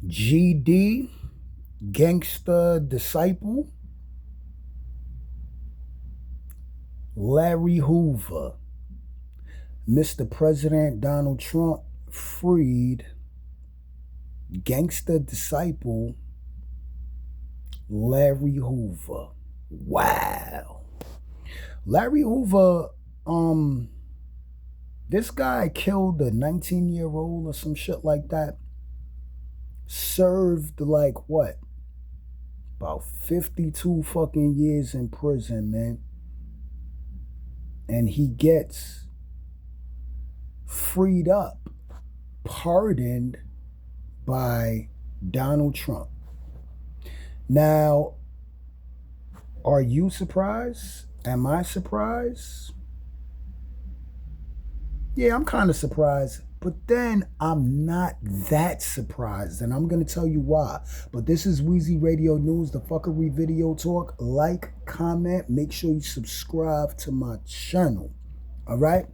GD, Gangster Disciple, Larry Hoover, Mr. President Donald Trump freed Gangster Disciple Larry Hoover. Wow. Larry Hoover, this guy killed a 19-year-old or some shit like that. Served like what? About 52 fucking years in prison, man. And he gets freed up, pardoned by Donald Trump. Now, are you surprised? Am I surprised? Yeah, I'm kind of surprised. But then I'm not that surprised. And I'm going to tell you why. But this is Wheezy Radio News, the Fuckery Video Talk. Like, comment, make sure you subscribe to my channel. All right?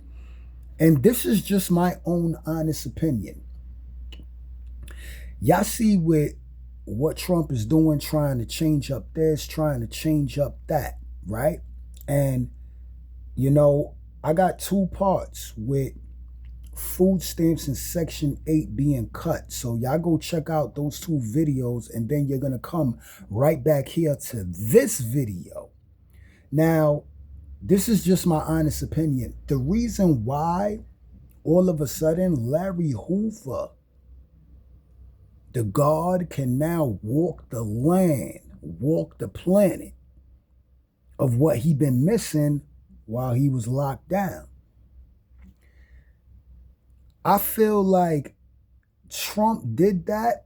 And this is just my own honest opinion. Y'all see with what Trump is doing, trying to change up this, trying to change up that, right? And, you know, I got two parts with food stamps in Section 8 being cut. So y'all go check out those two videos, and then you're going to come right back here to this video. Now, this is just my honest opinion. The reason why all of a sudden Larry Hoover, the God, can now walk the land, walk the planet of what he been missing while he was locked down. I feel like Trump did that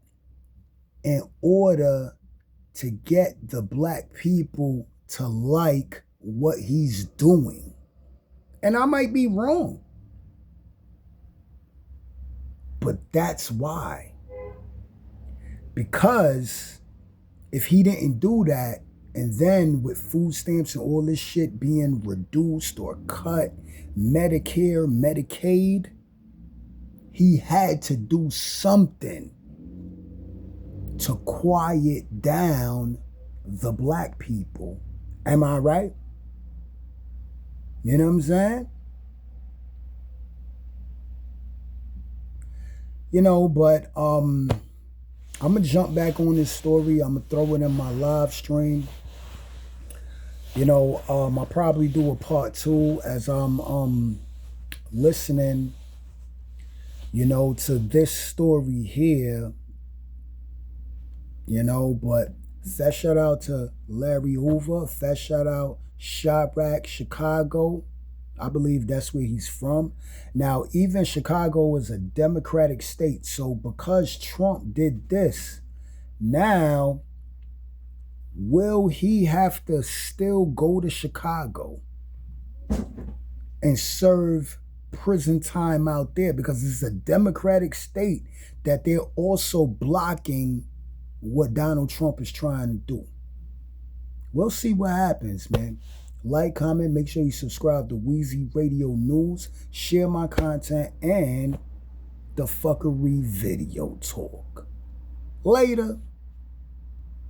in order to get the black people to like what he's doing. And I might be wrong. But that's why. Because if he didn't do that, and then with food stamps and all this shit being reduced or cut, Medicare, Medicaid, he had to do something to quiet down the black people. Am I right? You know what I'm saying? You know, but I'm going to jump back on this story. I'm going to throw it in my live stream. You know, I'll probably do a part 2 as I'm listening, you know, to this story here, you know. But fast shout out to Larry Hoover. Fast shout out Chirac, Chicago. I believe that's where he's from. Now, even Chicago is a Democratic state. So because Trump did this, now, will he have to still go to Chicago and serve prison time out there? Because it's a Democratic state that they're also blocking what Donald Trump is trying to do. We'll see what happens, man. Like, comment, make sure you subscribe to Wheezy Radio News, share my content, and the Fuckery Video Talk. Later.